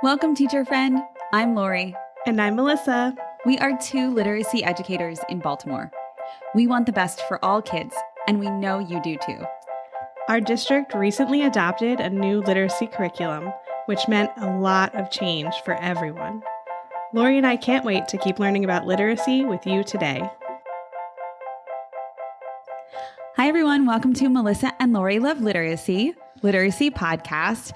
Welcome, teacher friend. I'm Lori. And I'm Melissa. We are two literacy educators in Baltimore. We want the best for all kids, and we know you do too. Our district recently adopted a new literacy curriculum, which meant a lot of change for everyone. Lori and I can't wait to keep learning about literacy with you today. Hi, everyone. Welcome to Melissa and Lori Love Literacy podcast.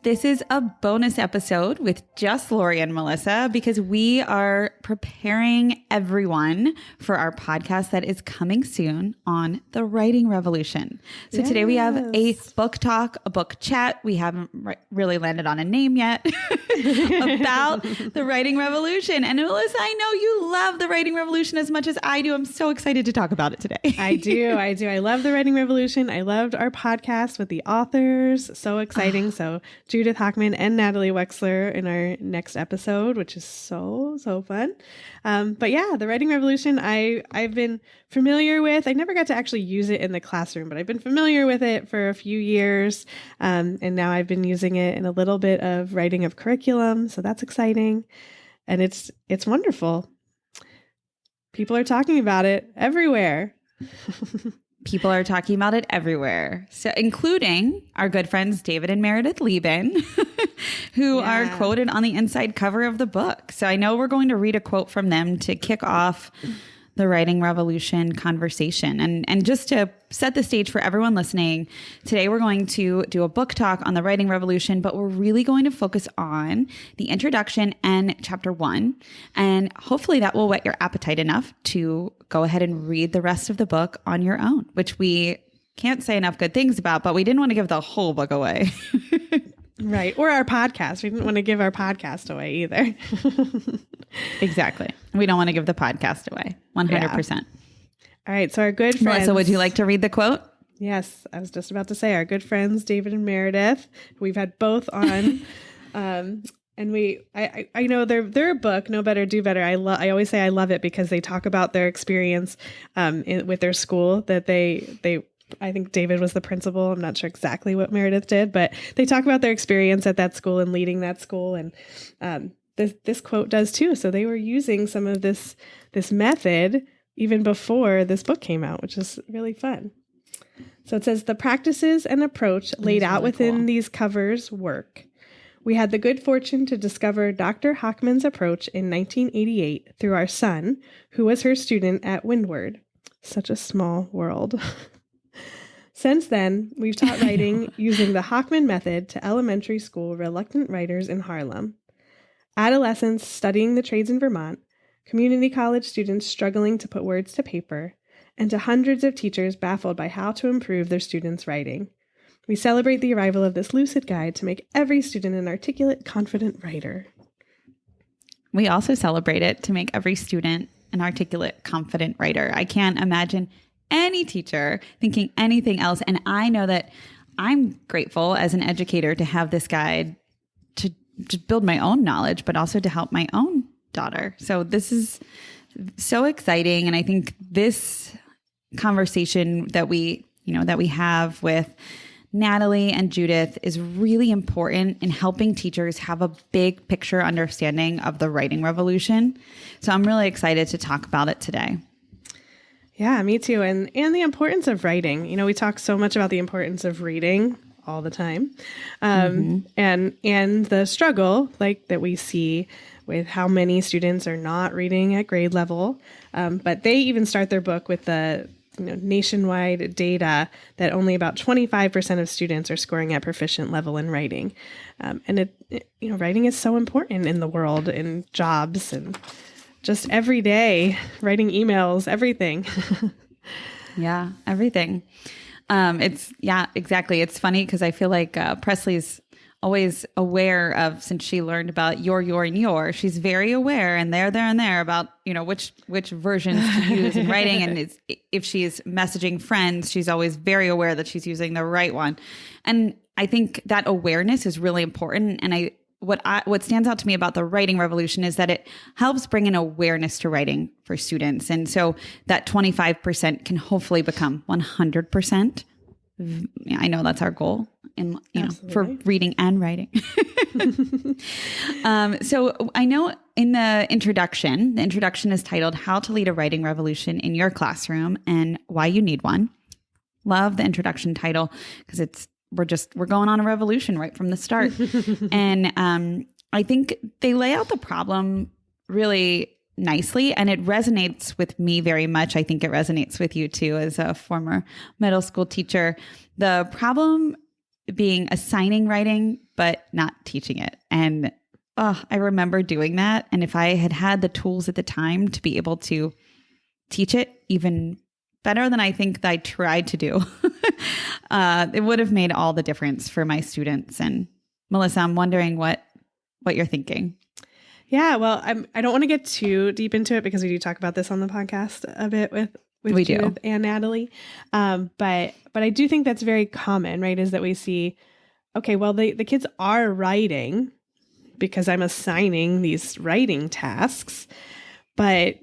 This is a bonus episode with just Lori and Melissa because we are preparing everyone for our podcast that is coming soon on the writing revolution. So Today we have a book talk, a book chat. We haven't really landed on a name yet about the writing revolution. And Melissa, I know you love the writing revolution as much as I do. I'm so excited to talk about it today. I do. I love the writing revolution. I loved our podcast with the authors. So exciting. So Judith, Hochman, and Natalie Wexler in our next episode, which is so fun. But yeah, the writing revolution, I've been familiar with. I never got to actually use it in the classroom, but I've been familiar with it for a few years. And now I've been using it in a little bit of writing of curriculum. So that's exciting. And it's wonderful. People are talking about it everywhere. People are talking about it everywhere. So including our good friends, David and Meredith Lieben, who are quoted on the inside cover of the book. So I know we're going to read a quote from them to kick off the writing revolution conversation. And just to set the stage for everyone listening, today we're going to do a book talk on the writing revolution, but we're really going to focus on the introduction and chapter 1. And hopefully that will whet your appetite enough to go ahead and read the rest of the book on your own, which we can't say enough good things about, but we didn't want to give the whole book away. Right. Or our podcast. We didn't want to give our podcast away either. Exactly. We don't want to give the podcast away. 100%. Yeah. All right. So our good friends. Melissa, would you like to read the quote? Yes. I was just about to say our good friends, David and Meredith. We've had both on. And I know their book, Know Better, Do Better. I always say I love it because they talk about their experience with their school that I think David was the principal. I'm not sure exactly what Meredith did, but they talk about their experience at that school and leading that school. And this quote does too. So they were using some of this method even before this book came out, which is really fun. So it says, the practices and approach laid out within these covers work. We had the good fortune to discover Dr. Hochman's approach in 1988 through our son, who was her student at Windward. Such a small world. Since then, we've taught writing using the Hochman method to elementary school reluctant writers in Harlem, adolescents studying the trades in Vermont, community college students struggling to put words to paper, and to hundreds of teachers baffled by how to improve their students' writing. We celebrate the arrival of this lucid guide to make every student an articulate, confident writer. We also celebrate it to make every student an articulate, confident writer. I can't imagine any teacher thinking anything else. And I know that I'm grateful as an educator to have this guide to build my own knowledge, but also to help my own daughter. So this is so exciting. And I think this conversation that we have with Natalie and Judith is really important in helping teachers have a big picture understanding of the writing revolution. So I'm really excited to talk about it today. Yeah, me too. And the importance of writing. You know, we talk so much about the importance of reading all the time. And the struggle like that we see with how many students are not reading at grade level. But they even start their book with the nationwide data that only about 25% of students are scoring at proficient level in writing. And writing is so important in the world, in jobs and just every day, writing emails, everything. Yeah, everything. Exactly. It's funny because I feel like Presley's always aware of, since she learned about your, and your, she's very aware and there about, which versions to use in writing. And if she's messaging friends, she's always very aware that she's using the right one. And I think that awareness is really important. And what stands out to me about the writing revolution is that it helps bring an awareness to writing for students. And so that 25% can hopefully become 100%. I know that's our goal for reading and writing. So I know in the introduction is titled How to Lead a Writing Revolution in Your Classroom and Why You Need One. Love the introduction title because we're going on a revolution right from the start. And I think they lay out the problem really nicely, and it resonates with me very much. I think it resonates with you too as a former middle school teacher. The problem being assigning writing, but not teaching it. And I remember doing that. And if I had had the tools at the time to be able to teach it even better than I think I tried to do, it would have made all the difference for my students. And Melissa, I'm wondering what you're thinking. Yeah, well, I don't want to get too deep into it because we do talk about this on the podcast a bit with Judith and Natalie. But I do think that's very common, right? Is that we see, okay, well, the kids are writing because I'm assigning these writing tasks, but,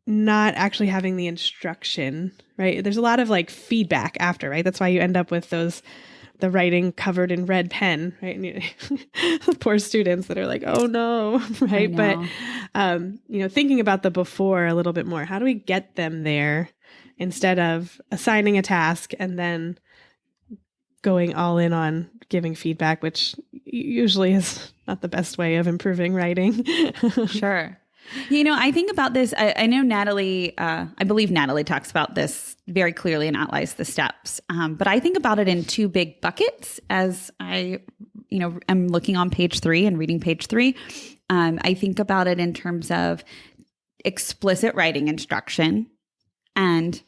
not actually having the instruction, right? There's a lot of like feedback after, right? That's why you end up with the writing covered in red pen, right? And poor students that are like, oh no, right? But, thinking about the before a little bit more, how do we get them there instead of assigning a task and then going all in on giving feedback, which usually is not the best way of improving writing. Sure. I think about this. I know Natalie, I believe Natalie talks about this very clearly and outlines the steps. But I think about it in two big buckets as I, am looking on page 3 and reading page 3. I think about it in terms of explicit writing instruction and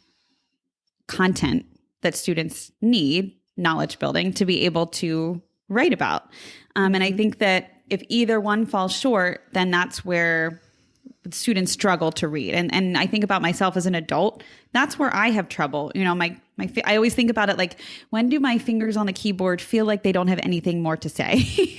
content that students need, knowledge building, to be able to write about. And I think that if either one falls short, then that's where students struggle to read. And I think about myself as an adult. That's where I have trouble. I always think about it like, when do my fingers on the keyboard feel like they don't have anything more to say?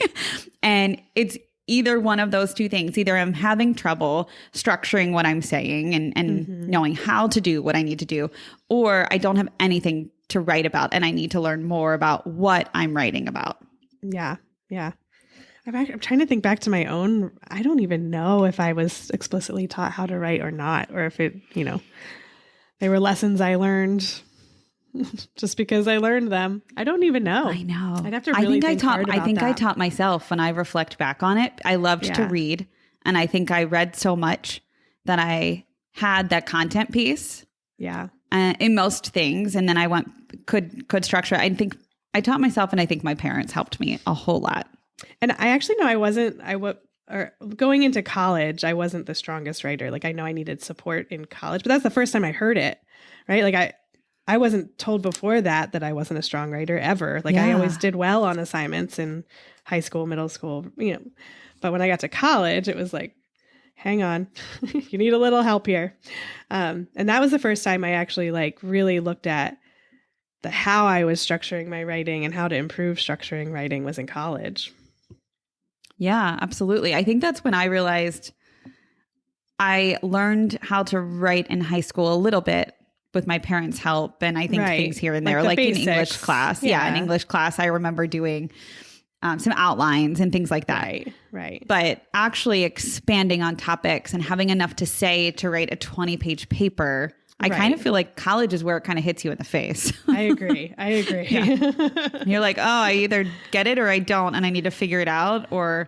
And it's either one of those two things. Either I'm having trouble structuring what I'm saying and knowing how to do what I need to do, or I don't have anything to write about and I need to learn more about what I'm writing about. Yeah. Yeah. I'm trying to think back to my own. I don't even know if I was explicitly taught how to write or not, or if it, they were lessons I learned just because I learned them. I don't even know. I know. I'd have to really think hard about that. I taught myself when I reflect back on it. I loved to read, and I think I read so much that I had that content piece. Yeah. In most things, and then I could structure. I think I taught myself, and I think my parents helped me a whole lot. And I actually know going into college, I wasn't the strongest writer. Like, I know I needed support in college, but that's the first time I heard it, right? Like I wasn't told before that I wasn't a strong writer ever. Like, I always did well on assignments in high school, middle school, but when I got to college, it was like, hang on, you need a little help here. And that was the first time I actually really looked at how I was structuring my writing and how to improve structuring writing was in college. Yeah, absolutely. I think that's when I realized I learned how to write in high school a little bit with my parents' help. And I think things here and there, like in English class. Yeah, in English class, I remember doing some outlines and things like that. Right. But actually expanding on topics and having enough to say to write a 20-page paper, I kind of feel like college is where it kind of hits you in the face. I agree. Yeah. You're like, oh, I either get it or I don't, and I need to figure it out, or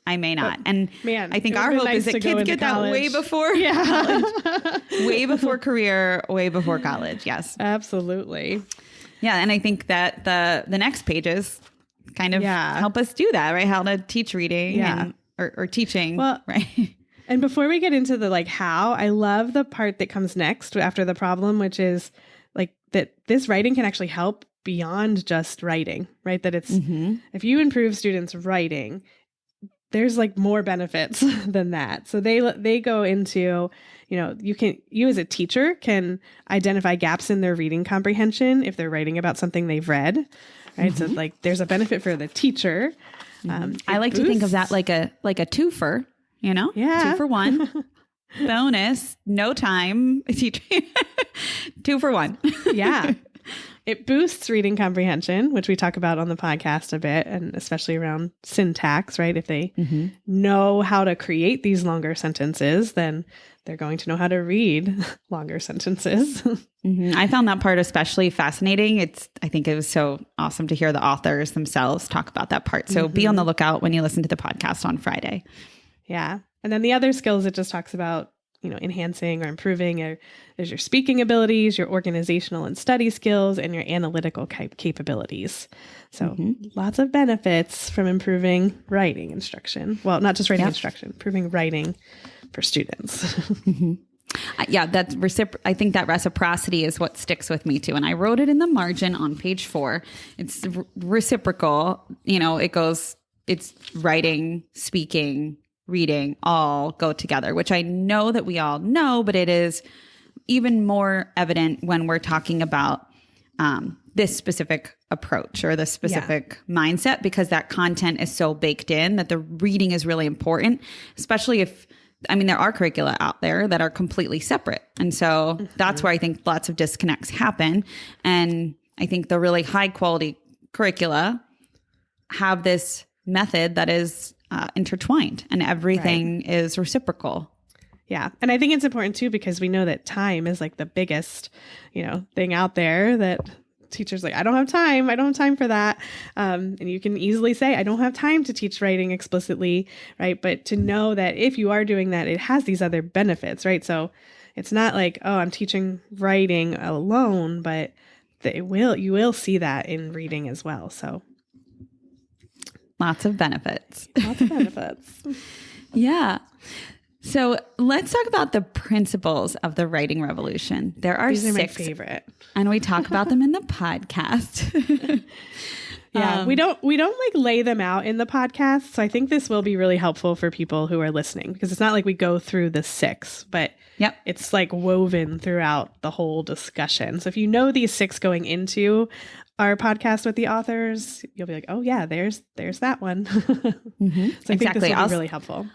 I may not. And I think our hope is that kids get that way before college, way before career, way before college. Yes, absolutely. Yeah, and I think that the next pages kind of help us do that, right? How to teach reading or teaching, right? And before we get into the how, I love the part that comes next after the problem, which is that this writing can actually help beyond just writing, right? That it's, if you improve students' writing, there's more benefits than that. So they go into, you as a teacher can identify gaps in their reading comprehension if they're writing about something they've read, right? So there's a benefit for the teacher. I like to think of that like a twofer. 2 for 1 bonus, no time teaching, 2 for 1. It boosts reading comprehension, which we talk about on the podcast a bit, and especially around syntax, right? If they know how to create these longer sentences, then they're going to know how to read longer sentences. I found that part especially fascinating. I think it was so awesome to hear the authors themselves talk about that part. So be on the lookout when you listen to the podcast on Friday. Yeah. And then the other skills it just talks about, enhancing or improving there's your speaking abilities, your organizational and study skills, and your analytical capabilities. So lots of benefits from improving writing instruction. Well, not just writing instruction, improving writing for students. Yeah, I think that reciprocity is what sticks with me too. And I wrote it in the margin on page 4. It's reciprocal. It's writing, speaking, reading all go together, which I know that we all know, but it is even more evident when we're talking about this specific approach or this specific mindset, because that content is so baked in that the reading is really important, especially there are curricula out there that are completely separate. And so that's where I think lots of disconnects happen. And I think the really high quality curricula have this method that is intertwined and everything is reciprocal. Yeah. And I think it's important too, because we know that time is like the biggest, thing out there that teachers I don't have time for that. And you can easily say, I don't have time to teach writing explicitly. Right. But to know that if you are doing that, it has these other benefits. Right. So it's not like, oh, I'm teaching writing alone, but you will see that in reading as well. So lots of benefits. Yeah. So let's talk about the principles of the writing revolution. There are 6. These are my favorite. And we talk about them in the podcast. Yeah, we don't lay them out in the podcast. So I think this will be really helpful for people who are listening, because it's not like we go through the 6, but it's woven throughout the whole discussion. So if you know these 6 going into our podcast with the authors, you'll be like, oh yeah, there's that one. So I think this will be really helpful.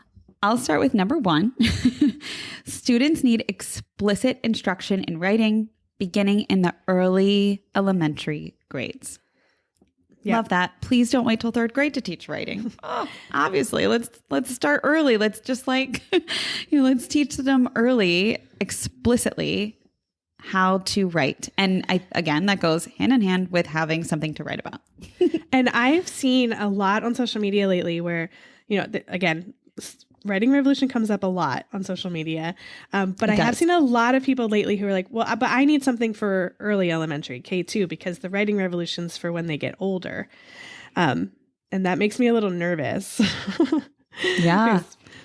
I'll start with number 1. Students need explicit instruction in writing beginning in the early elementary grades. Yep. Love that. Please don't wait till 3rd grade to teach writing. Obviously, let's start early. Let's just let's teach them early, explicitly, how to write. And that goes hand in hand with having something to write about. And I've seen a lot on social media lately where, writing revolution comes up a lot on social media. But I have seen a lot of people lately who are like, well, but I need something for early elementary, K2, because the writing revolution's for when they get older. And that makes me a little nervous. Yeah.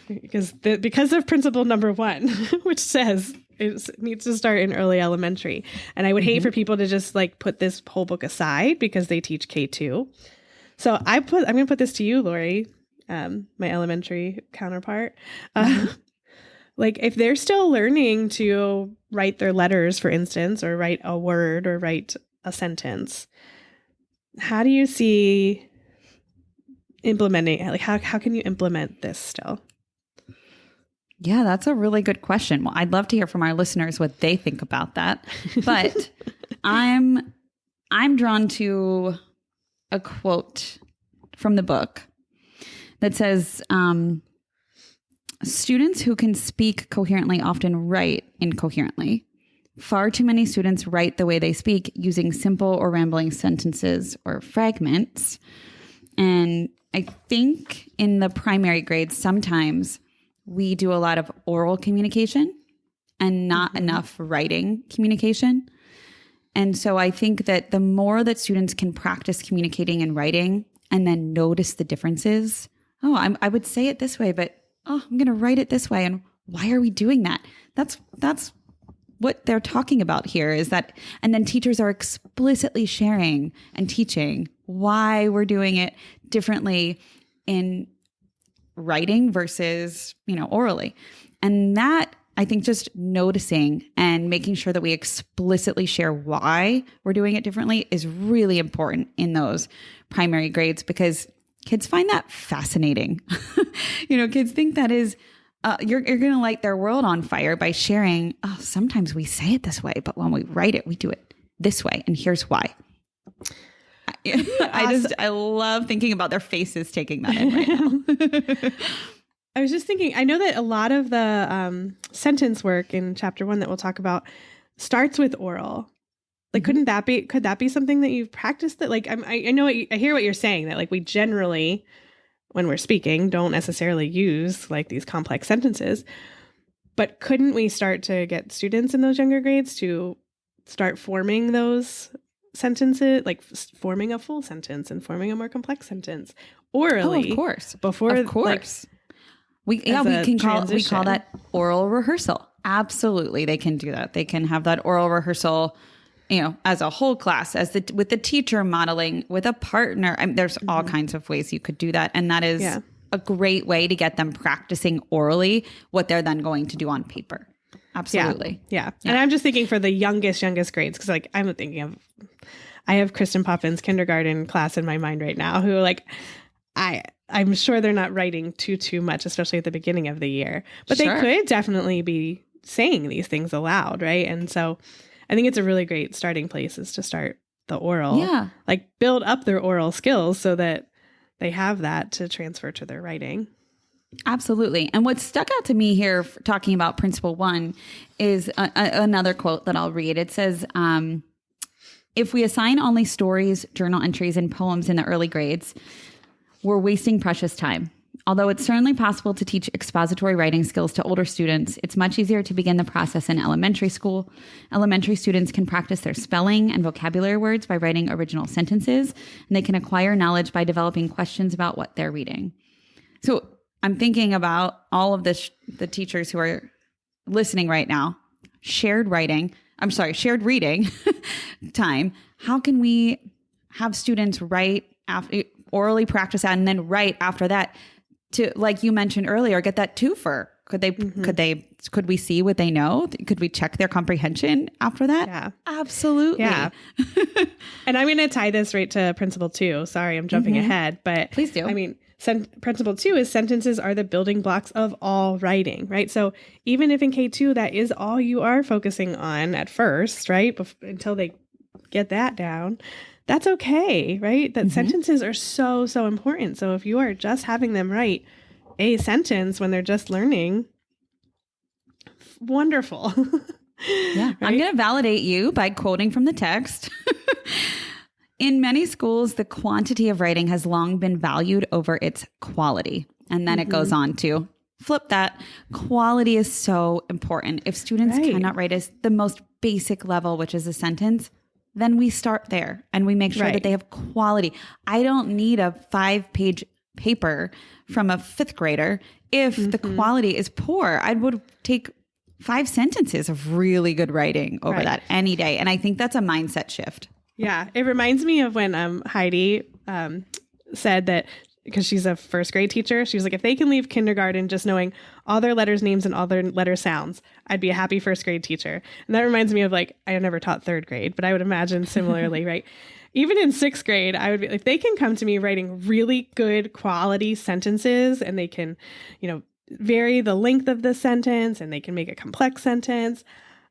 because of principle number 1, which says it needs to start in early elementary. And I would hate for people to just put this whole book aside because they teach K2. So I'm going to put this to you, Lori, my elementary counterpart. If they're still learning to write their letters, for instance, or write a word or write a sentence, how do you see implementing? How can you implement this still? Yeah, that's a really good question. Well, I'd love to hear from our listeners what they think about that. But I'm drawn to a quote from the book that says, students who can speak coherently often write incoherently. Far too many students write the way they speak, using simple or rambling sentences or fragments. And I think in the primary grades, sometimes we do a lot of oral communication and not enough writing communication. And so I think that the more that students can practice communicating and writing and then notice the differences, I would say it this way, but I'm going to write it this way. And why are we doing that? That's what they're talking about here, is that, and then teachers are explicitly sharing and teaching why we're doing it differently in writing versus, orally. And that, I think, just noticing and making sure that we explicitly share why we're doing it differently is really important in those primary grades, because kids find that fascinating. Kids think that is, you're going to light their world on fire by sharing, sometimes we say it this way, but when we write it, we do it this way. And here's why. I love thinking about their faces taking that in right now. I was just thinking, I know that a lot of the sentence work in chapter 1 that we'll talk about starts with oral. Like, could that be something that you've practiced that? Like, I know I hear what you're saying, that like we generally, when we're speaking, don't necessarily use like these complex sentences, but couldn't we start to get students in those younger grades to start forming those sentences, like forming a full sentence and forming a more complex sentence orally? Oh, of course. Before, of course. Like, we call that oral rehearsal. Absolutely. They can do that. They can have that oral rehearsal, as a whole class, with the teacher modeling with a partner. There's all kinds of ways you could do that. And that is a great way to get them practicing orally what they're then going to do on paper. Absolutely. Yeah. And I'm just thinking for the youngest grades, because like I'm thinking I have Kristen Poppins kindergarten class in my mind right now, who like I'm sure they're not writing too much, especially at the beginning of the year, but they could definitely be saying these things aloud, right? And so I think it's a really great starting place is to start the oral, like build up their oral skills so that they have that to transfer to their writing. Absolutely. And what stuck out to me here talking about Principle 1 is another quote that I'll read. It says, if we assign only stories, journal entries, and poems in the early grades, we're wasting precious time. Although it's certainly possible to teach expository writing skills to older students, it's much easier to begin the process in elementary school. Elementary students can practice their spelling and vocabulary words by writing original sentences, and they can acquire knowledge by developing questions about what they're reading. So I'm thinking about all of the teachers who are listening right now, shared reading time. How can we have students write orally practice that and then write after that to, like you mentioned earlier, get that twofer? Could we see what they know? Could we check their comprehension after that? Yeah, absolutely. Yeah. And I'm going to tie this right to Principle 2. Sorry, I'm jumping ahead, but please do. I mean, Principle 2 is sentences are the building blocks of all writing, right? So even if in K2 that is all you are focusing on at first, right, until they get that down, that's okay, right? That sentences are so important. So if you are just having them write a sentence when they're just learning, wonderful. Yeah, right? I'm going to validate you by quoting from the text. In many schools, the quantity of writing has long been valued over its quality. And then it goes on to flip that. Quality is so important. If students cannot write as the most basic level, which is a sentence, then we start there and we make sure that they have quality. I don't need a 5-page paper from a 5th grader if the quality is poor. I would take 5 sentences of really good writing over that any day. And I think that's a mindset shift. Yeah, it reminds me of when Heidi said that, because she's a 1st grade teacher, she was like, if they can leave kindergarten just knowing all their letters' names and all their letter sounds, I'd be a happy 1st grade teacher. And that reminds me of, like, I never taught 3rd grade, but I would imagine similarly, right? Even in 6th grade, I would be like, they can come to me writing really good quality sentences, and they can, vary the length of the sentence, and they can make a complex sentence.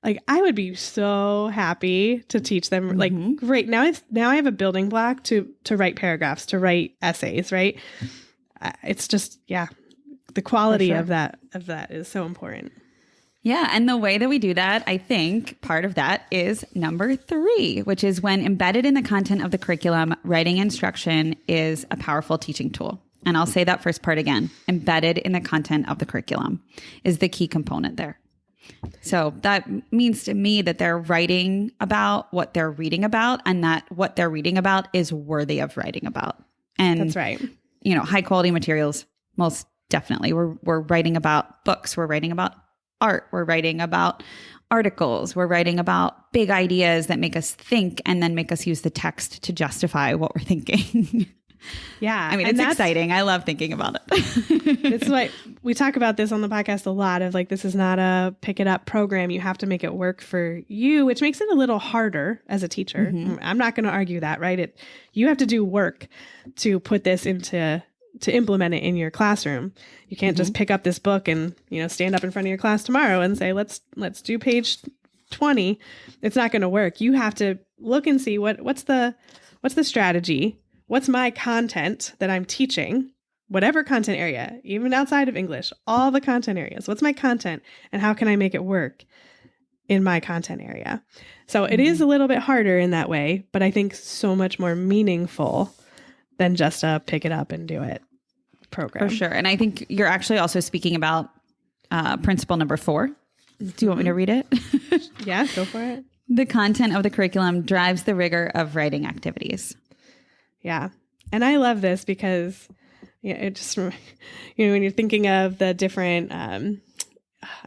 Like, I would be so happy to teach them, like, great. Now I have a building block to write paragraphs, to write essays, right? It's just, the quality of that is so important. Yeah. And the way that we do that, I think part of that is number 3, which is when embedded in the content of the curriculum, writing instruction is a powerful teaching tool. And I'll say that first part again. Embedded in the content of the curriculum is the key component there. So that means to me that they're writing about what they're reading about, and that what they're reading about is worthy of writing about. And that's right. High quality materials, most definitely. We're writing about books. We're writing about art. We're writing about articles. We're writing about big ideas that make us think and then make us use the text to justify what we're thinking. Yeah. I mean, it's exciting. I love thinking about it. It's like, we talk about this on the podcast a lot of, like, this is not a pick it up program. You have to make it work for you, which makes it a little harder as a teacher. I'm not going to argue that, right? You have to do work to put this to implement it in your classroom. You can't just pick up this book and, stand up in front of your class tomorrow and say, let's do page 20. It's not going to work. You have to look and see what's the strategy, what's my content that I'm teaching, whatever content area, even outside of English, all the content areas. What's my content and how can I make it work in my content area? So it is a little bit harder in that way, but I think so much more meaningful than just a pick it up and do it program. For sure. And I think you're actually also speaking about principle number 4. Do you want me to read it? Yeah, go for it. The content of the curriculum drives the rigor of writing activities. Yeah. And I love this because it just, when you're thinking of the different,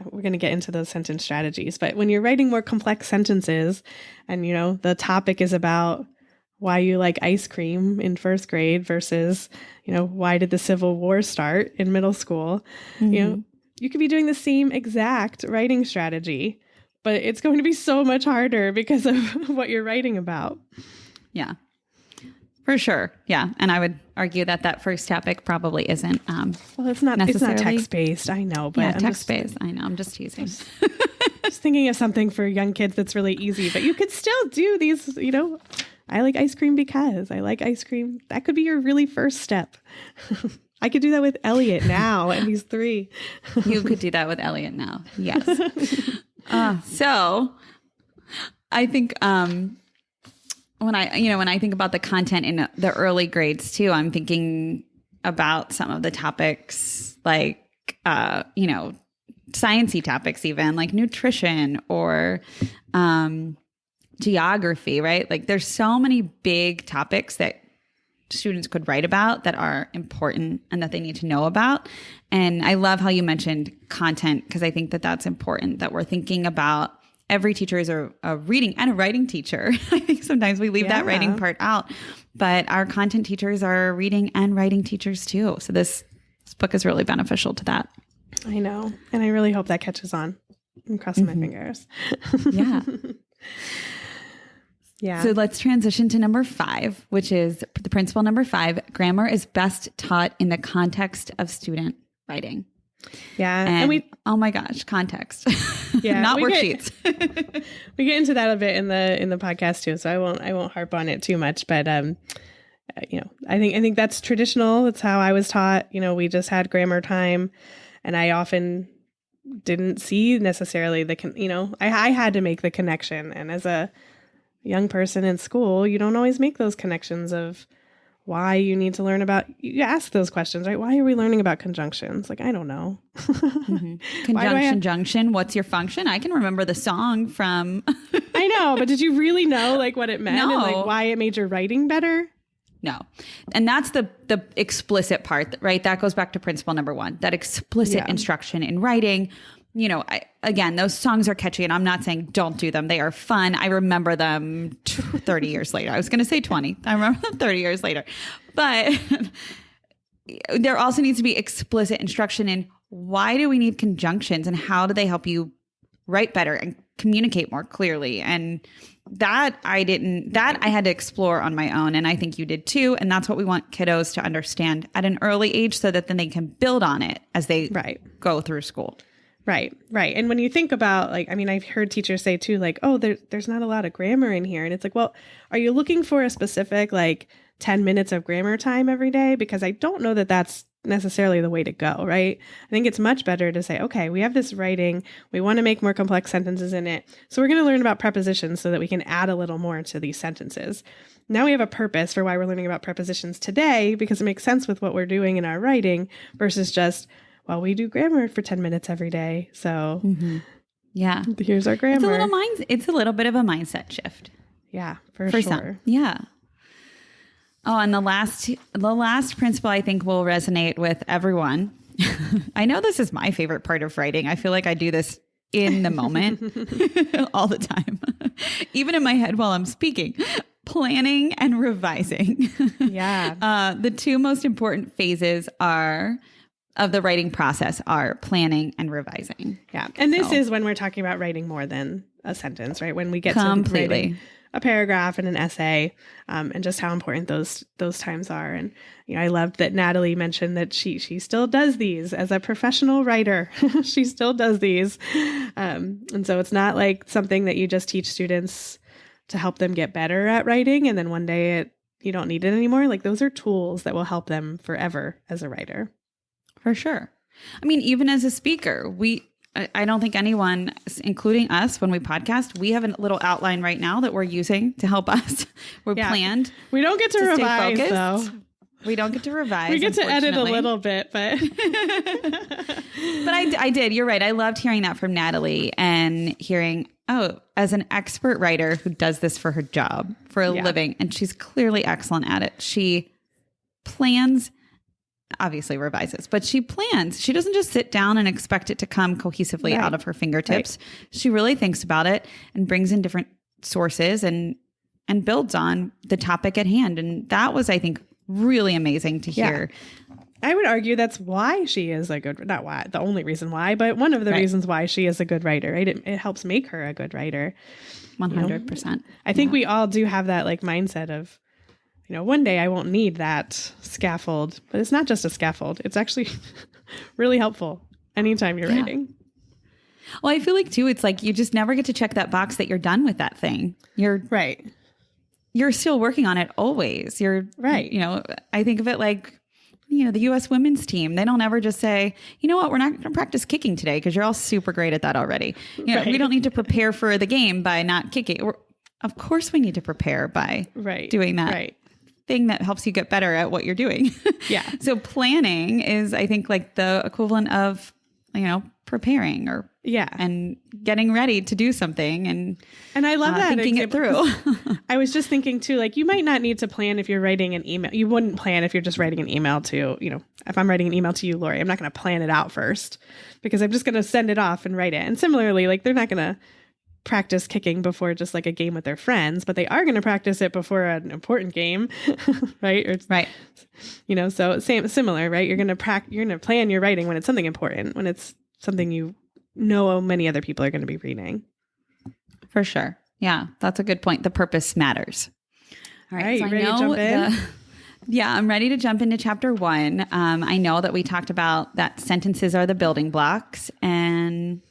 we're going to get into those sentence strategies, but when you're writing more complex sentences and, the topic is about why you like ice cream in first grade versus, why did the Civil War start in middle school? You could be doing the same exact writing strategy, but it's going to be so much harder because of what you're writing about. Yeah, for sure. Yeah. And I would argue that first topic probably isn't well, it's not text-based. I know, but yeah, text-based. I know. I'm just teasing. Just thinking of something for young kids that's really easy, but you could still do these, I like ice cream because I like ice cream. That could be your really first step. I could do that with Elliot now, and he's 3. You could do that with Elliot now. Yes. So I think when I think about the content in the early grades too, I'm thinking about some of the topics like, sciencey topics, even like nutrition or geography, right? Like there's so many big topics that students could write about that are important and that they need to know about. And I love how you mentioned content, because I think that that's important, that we're thinking about every teacher is a reading and a writing teacher. I think sometimes we leave that writing part out, but our content teachers are reading and writing teachers too. So this book is really beneficial to that. I know. And I really hope that catches on. I'm crossing my fingers. Yeah. Yeah. So let's transition to number 5, which is the principle number 5. Grammar is best taught in the context of student writing. Yeah. And we, oh my gosh, context. Yeah. Not worksheets. We get into that a bit in the podcast too. So I won't harp on it too much, but, I think that's traditional. That's how I was taught. We just had grammar time, and I often didn't see necessarily I had to make the connection. And as a young person in school, you don't always make those connections of why you need to learn about, you ask those questions, right? Why are we learning about conjunctions? Like, I don't know. Conjunction, junction, what's your function? I can remember the song from... I know, but did you really know what it meant No. and why it made your writing better? No. And that's the explicit part, right? That goes back to principle number 1, that explicit instruction in writing. Again, those songs are catchy, and I'm not saying don't do them. They are fun. I remember them 30 years later. I was going to say 20. I remember them 30 years later. But there also needs to be explicit instruction in why do we need conjunctions and how do they help you write better and communicate more clearly. And that I had to explore on my own. And I think you did too. And that's what we want kiddos to understand at an early age so that then they can build on it as they go through school. Right. And when you think about I've heard teachers say too, there's not a lot of grammar in here. And it's like, well, are you looking for a specific 10 minutes of grammar time every day? Because I don't know that that's necessarily the way to go, right? I think it's much better to say, okay, we have this writing, we want to make more complex sentences in it. So we're going to learn about prepositions so that we can add a little more to these sentences. Now we have a purpose for why we're learning about prepositions today, because it makes sense with what we're doing in our writing versus just, well, we do grammar for 10 minutes every day. So yeah, here's our grammar. It's a little bit of a mindset shift. Yeah, for sure. Some. Yeah. Oh, and the last principle I think will resonate with everyone. I know this is my favorite part of writing. I feel like I do this in the moment all the time, even in my head while I'm speaking. Planning and revising. Yeah. The 2 most important phases of the writing process are planning and revising. Yeah. And this is when we're talking about writing more than a sentence, right? When we get to writing a paragraph and an essay, and just how important those times are. And I loved that Natalie mentioned that she still does these as a professional writer. She still does these. And so it's not like something that you just teach students to help them get better at writing. And then one day you don't need it anymore. Like those are tools that will help them forever as a writer. For sure. I mean, even as a speaker, I don't think anyone, including us, when we podcast, we have a little outline right now that we're using to help us. We're planned. We don't get to revise, though. We don't get to revise. We get to edit a little bit, but but I did. You're right. I loved hearing that from Natalie and hearing, as an expert writer who does this for her job, for a living, and she's clearly excellent at it. She plans, obviously revises, but she plans. She doesn't just sit down and expect it to come cohesively out of her fingertips. Right. She really thinks about it and brings in different sources and builds on the topic at hand. And that was, I think, really amazing to hear. I would argue that's why she is a good, not why, the only reason why, but one of the reasons why she is a good writer, right? It helps make her a good writer. 100%. I think we all do have that like mindset of, one day I won't need that scaffold, but it's not just a scaffold. It's actually really helpful anytime you're writing. Well, I feel like too, it's like you just never get to check that box that you're done with that thing. You're right. You're still working on it always. You're right. I think of it like, the U.S. women's team. They don't ever just say, you know what, we're not going to practice kicking today because you're all super great at that already. We don't need to prepare for the game by not kicking. Of course we need to prepare by doing that thing that helps you get better at what you're doing. So planning is, I think, like the equivalent of, preparing or and getting ready to do something and I love that thinking it through. I was just thinking too, like you might not need to plan if you're writing an email. You wouldn't plan if you're just writing an email to, if I'm writing an email to you, Lori, I'm not going to plan it out first because I'm just going to send it off and write it. And similarly, like they're not going to practice kicking before just like a game with their friends, but they are going to practice it before an important game, right? So similar, right? You're going to plan your writing when it's something important, when it's something many other people are going to be reading. For sure. Yeah, that's a good point. The purpose matters. All right. So ready to jump in? I'm ready to jump into chapter 1. I know that we talked about that sentences are the building blocks, and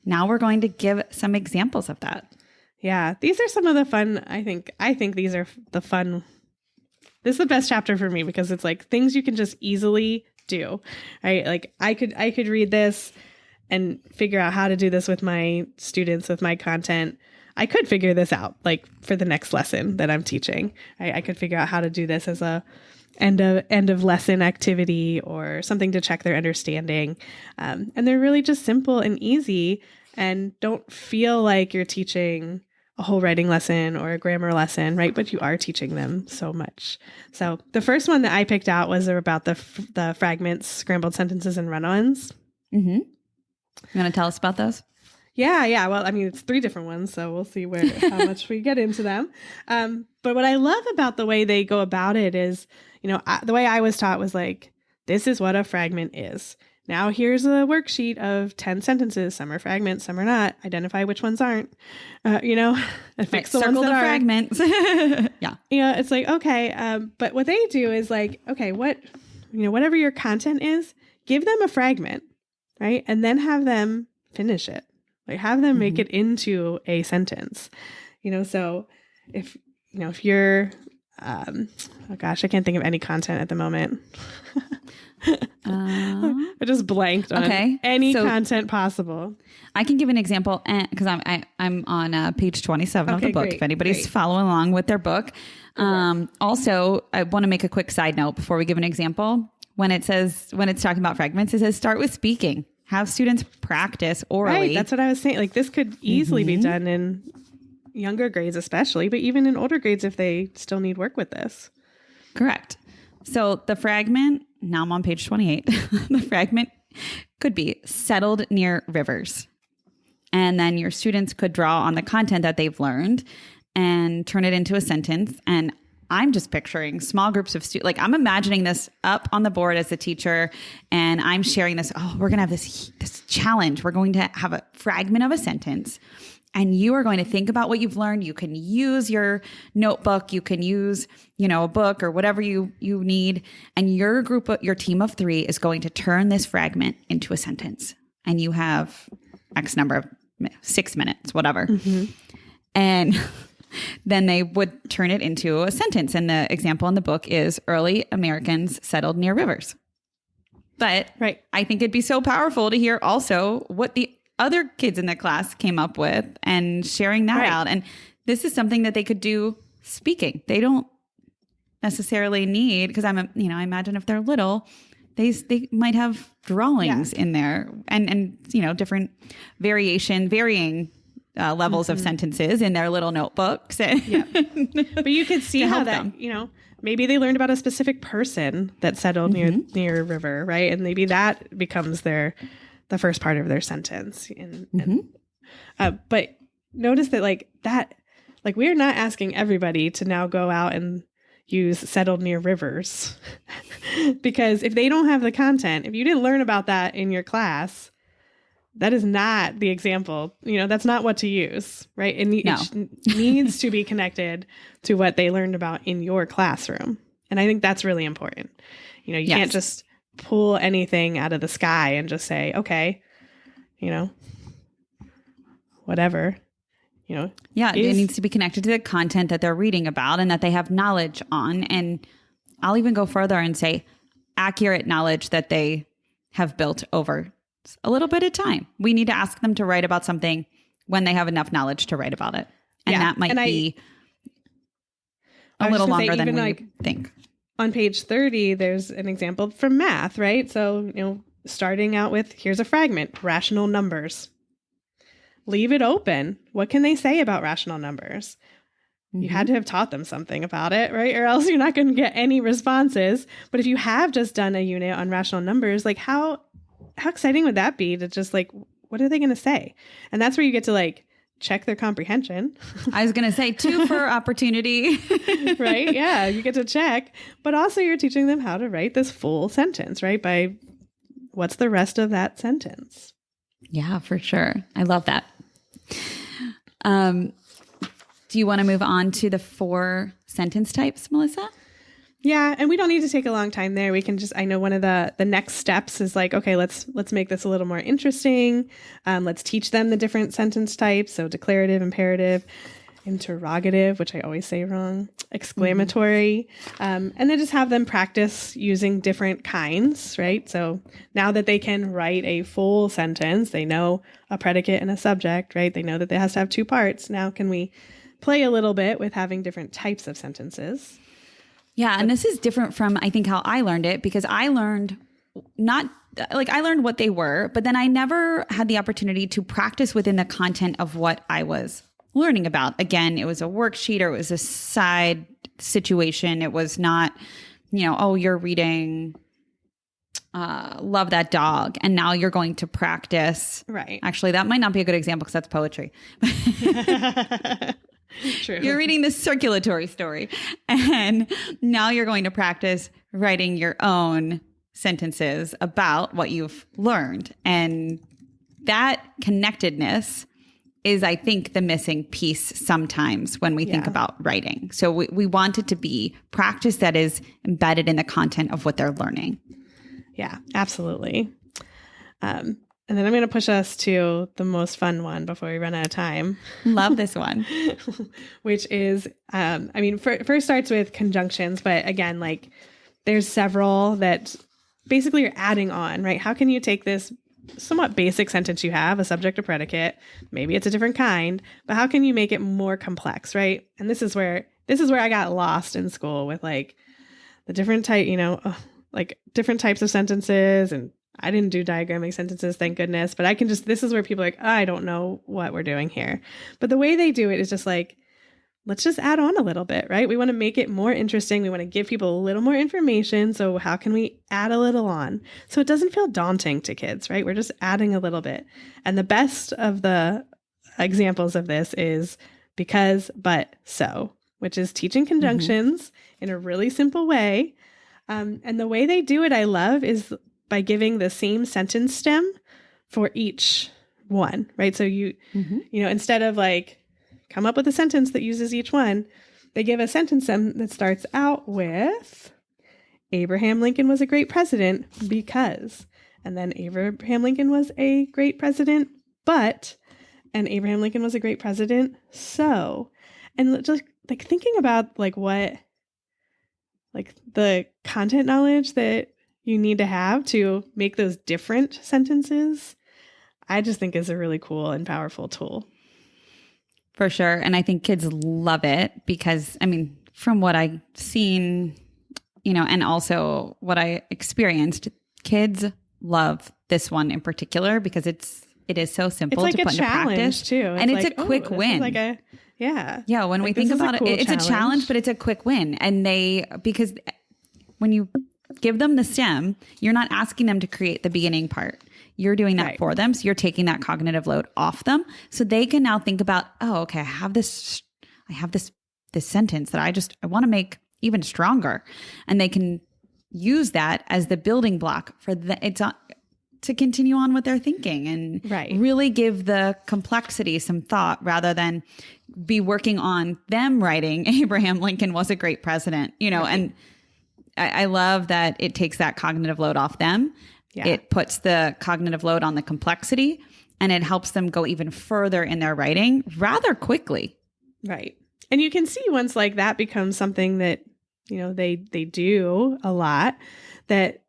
now we're going to give some examples of that. Yeah, these are some of the fun, I think these are the fun. This is the best chapter for me because it's like things you can just easily do, right? Like I could read this and figure out how to do this with my students, with my content. I could figure this out like for the next lesson that I'm teaching. I could figure out how to do this as a end of lesson activity or something to check their understanding. And they're really just simple and easy and don't feel like you're teaching a whole writing lesson or a grammar lesson, right? But you are teaching them so much. So the first one that I picked out was about the fragments, scrambled sentences, and run-ons. Mm-hmm. You want to tell us about those? Yeah. Well, I mean, it's 3 different ones, so we'll see how much we get into them. But what I love about the way they go about it is, the way I was taught was like, this is what a fragment is. Now here's a worksheet of 10 sentences. Some are fragments, some are not. Identify which ones aren't, and fix the ones that are. Fragments. Yeah. It's like, okay. But what they do is like, okay, whatever your content is, give them a fragment, right? And then have them finish it. Like have them make it into a sentence, so if you're, oh gosh, I can't think of any content at the moment. I just blanked on any content possible. I can give an example because I'm on page 27 of the book. Great, if anybody's following along with their book. Also, I want to make a quick side note before we give an example. When it's talking about fragments, it says start with speaking. Have students practice orally. Right, that's what I was saying. Like this could easily be done in younger grades especially, but even in older grades if they still need work with this. Correct. So the fragment, now I'm on page 28, the fragment could be settled near rivers. And then your students could draw on the content that they've learned and turn it into a sentence. And I'm just picturing small groups of students. Like I'm imagining this up on the board as a teacher and I'm sharing this. Oh, we're going to have this challenge. We're going to have a fragment of a sentence and you are going to think about what you've learned. You can use your notebook. You can use, a book or whatever you need. And your team of 3 is going to turn this fragment into a sentence. And you have X number of 6 minutes, whatever. Mm-hmm. And then they would turn it into a sentence. And the example in the book is early Americans settled near rivers. But I think it'd be so powerful to hear also what the other kids in the class came up with and sharing that out. And this is something that they could do speaking. They don't necessarily need, because I imagine if they're little, they might have drawings in there and different varying levels of sentences in their little notebooks. But you could see how that, maybe they learned about a specific person that settled near a river, right? And maybe that becomes the first part of their sentence. But notice that we're not asking everybody to now go out and use settled near rivers because if they don't have the content, if you didn't learn about that in your class, that is not the example. That's not what to use, right? It needs to be connected to what they learned about in your classroom. And I think that's really important. You can't just pull anything out of the sky and just say, okay, whatever. It needs to be connected to the content that they're reading about and that they have knowledge on. And I'll even go further and say accurate knowledge that they have built over a little bit of time. We need to ask them to write about something when they have enough knowledge to write about it. And that might be a little longer than we think. On page 30, there's an example from math, right? So, starting out with, here's a fragment, rational numbers. Leave it open. What can they say about rational numbers? You had to have taught them something about it, right? Or else you're not going to get any responses. But if you have just done a unit on rational numbers, how exciting would that be to just what are they going to say? And that's where you get to check their comprehension. I was going to say 2 for opportunity. Right? Yeah, you get to check. But also you're teaching them how to write this full sentence, right? By what's the rest of that sentence? Yeah, for sure. I love that. Do you want to move on to the 4 sentence types, Melissa? Yeah, and we don't need to take a long time there. We can I know one of the next steps is okay, let's make this a little more interesting. Let's teach them the different sentence types. So declarative, imperative, interrogative, which I always say wrong, exclamatory, and then just have them practice using different kinds, right? So now that they can write a full sentence, they know a predicate and a subject, right? They know that it has to have 2 parts. Now can we play a little bit with having different types of sentences? Yeah, and this is different from, I think, how I learned it, because I learned I learned what they were, but then I never had the opportunity to practice within the content of what I was learning about. Again, it was a worksheet or it was a side situation. It was not, you're reading Love That Dog, and now you're going to practice. Right. Actually, that might not be a good example because that's poetry. True. You're reading the circulatory story, and now you're going to practice writing your own sentences about what you've learned. And that connectedness is, I think, the missing piece sometimes when we think about writing. So we want it to be practice that is embedded in the content of what they're learning. Yeah, absolutely. And then I'm going to push us to the most fun one before we run out of time. Love this one. Which is, first starts with conjunctions, but again, there's several that basically you're adding on, right? How can you take this somewhat basic sentence you have, a subject, a predicate, maybe it's a different kind, but how can you make it more complex, right? And this is where I got lost in school with the different type, different types of sentences. And I didn't do diagramming sentences, thank goodness, but this is where people are I don't know what we're doing here. But the way they do it is just let's just add on a little bit, right? We want to make it more interesting. We want to give people a little more information. So how can we add a little on? So it doesn't feel daunting to kids, right? We're just adding a little bit. And the best of the examples of this is because, but, so, which is teaching conjunctions in a really simple way. And the way they do it, I love, is by giving the same sentence stem for each one, right? So instead of come up with a sentence that uses each one, they give a sentence stem that starts out with Abraham Lincoln was a great president because, and then Abraham Lincoln was a great president, but, and Abraham Lincoln was a great president, so. And just like thinking about like what, like the content knowledge that you need to have to make those different sentences, I just think is a really cool and powerful tool. For sure. And I think kids love it because, I mean, from what I've seen, and also what I experienced, kids love this one in particular because it is so simple like to put into practice too. And it's like, a quick win. Yeah. When we think about it, it's a challenge, but it's a quick win. And because when you give them the STEM, you're not asking them to create the beginning part. You're doing that for them. So you're taking that cognitive load off them. So they can now think about, oh, okay, I have this sentence that I want to make even stronger. And they can use that as the building block for to continue on with their thinking and really give the complexity some thought rather than be working on them writing Abraham Lincoln was a great president, and I love that it takes that cognitive load off them. Yeah. It puts the cognitive load on the complexity and it helps them go even further in their writing rather quickly. Right. And you can see once like that becomes something that, they do a lot, that,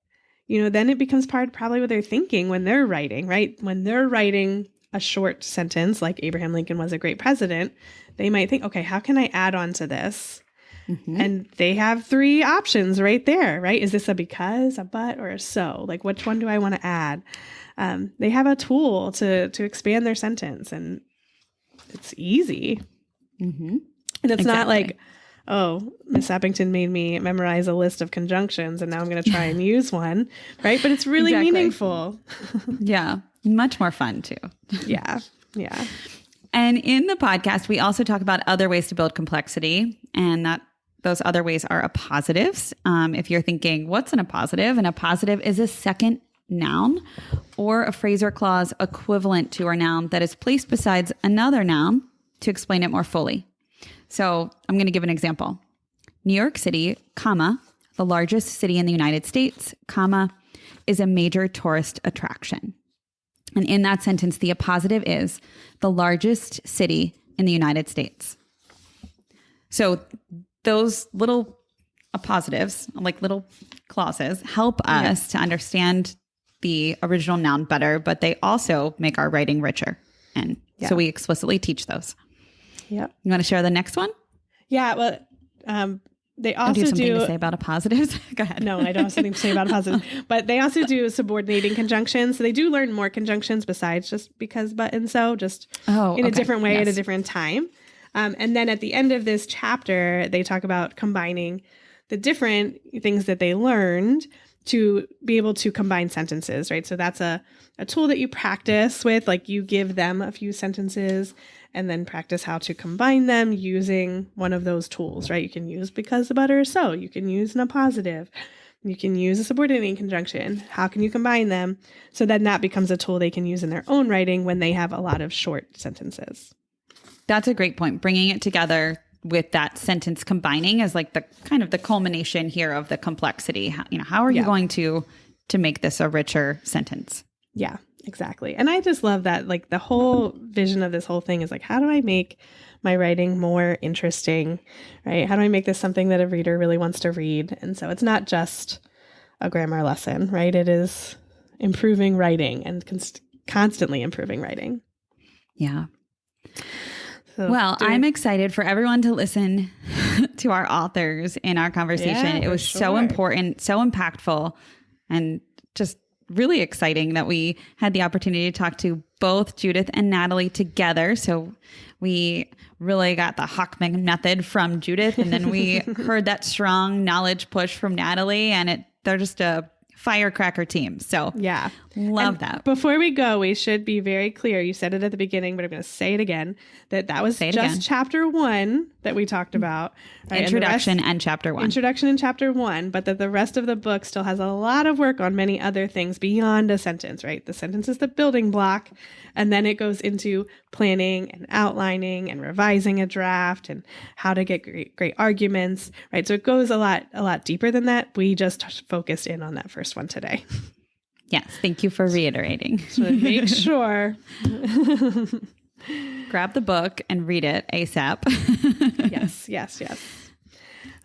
then it becomes part probably what they're thinking when they're writing, right? When they're writing a short sentence like Abraham Lincoln was a great president, they might think, okay, how can I add on to this? Mm-hmm. And they have 3 options right there, right? Is this a because, a but, or a so? Like, which one do I want to add? They have a tool to expand their sentence, and it's easy. Mm-hmm. And it's not like, oh, Miss Appington made me memorize a list of conjunctions, and now I'm going to try and use one, right? But it's really meaningful. Yeah, much more fun too. Yeah. And in the podcast, we also talk about other ways to build complexity, and those other ways are appositives. If you're thinking, what's an appositive? An appositive is a second noun or a phrase or clause equivalent to a noun that is placed besides another noun to explain it more fully. So I'm going to give an example. New York City, comma, the largest city in the United States, comma, is a major tourist attraction. And in that sentence, the appositive is the largest city in the United States. So those little appositives, like little clauses, help us to understand the original noun better, but they also make our writing richer. And so we explicitly teach those. Yeah. You want to share the next one? Yeah. Well, they also do you have something to say about appositives? Go ahead. No, I don't have something to say about appositives. But they also do subordinating conjunctions. So they do learn more conjunctions besides just because, but, and so, just in a different way at a different time. And then at the end of this chapter, they talk about combining the different things that they learned to be able to combine sentences, right? So that's a tool that you practice with, like you give them a few sentences and then practice how to combine them using one of those tools, right? You can use because, but, or so. You can use an appositive. You can use a subordinating conjunction. How can you combine them? So then that becomes a tool they can use in their own writing when they have a lot of short sentences. That's a great point. Bringing it together with that sentence combining is like the kind of the culmination here of the complexity. How are you going to make this a richer sentence? Yeah, exactly. And I just love that, like the whole vision of this whole thing is like, how do I make my writing more interesting, right? How do I make this something that a reader really wants to read? And so it's not just a grammar lesson, right? It is improving writing and constantly improving writing. Yeah. So I'm excited for everyone to listen to our authors in our conversation. It was so important, so impactful, and just really exciting that we had the opportunity to talk to both Judith and Natalie together. So we really got the Hochman method from Judith, and then we heard that strong knowledge push from Natalie, and they're just a firecracker team. So love that. Before we go, we should be very clear. You said it at the beginning, but I'm going to say it again, that was just chapter 1 that we talked about. Right? Introduction and chapter 1. Introduction and chapter 1, but that the rest of the book still has a lot of work on many other things beyond a sentence, right? The sentence is the building block, and then it goes into planning and outlining and revising a draft and how to get great arguments, right? So it goes a lot deeper than that. We just focused in on that first one today. Yes, thank you for reiterating. So make sure. grab the book and read it ASAP. Yes.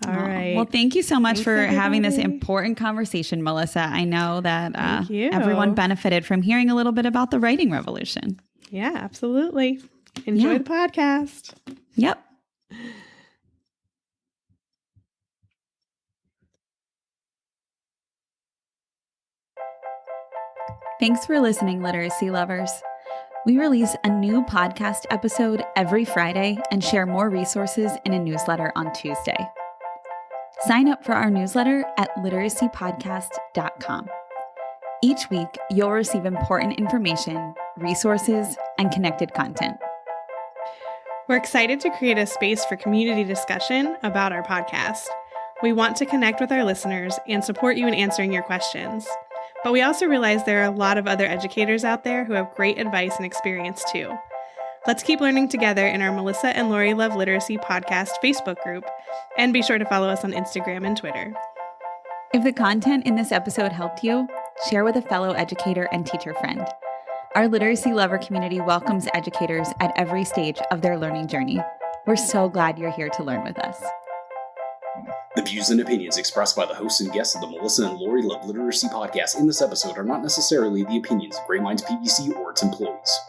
All right. Well, thank you so much Thanks, for having this everybody. important conversation, Melissa. I know that Thank you. everyone benefited from hearing a little bit about the writing revolution. Yeah, absolutely. Enjoy the podcast. Yep. Thanks for listening, literacy lovers. We release a new podcast episode every Friday and share more resources in a newsletter on Tuesday. Sign up for our newsletter at literacypodcast.com. Each week, you'll receive important information, resources, and connected content. We're excited to create a space for community discussion about our podcast. We want to connect with our listeners and support you in answering your questions. But we also realize there are a lot of other educators out there who have great advice and experience too. Let's keep learning together in our Melissa and Lori Love Literacy Podcast Facebook group, and be sure to follow us on Instagram and Twitter. If the content in this episode helped you, share with a fellow educator and teacher friend. Our literacy lover community welcomes educators at every stage of their learning journey. We're so glad you're here to learn with us. The views and opinions expressed by the hosts and guests of the Melissa and Lori Love Literacy Podcast in this episode are not necessarily the opinions of Great Minds PBC or its employees.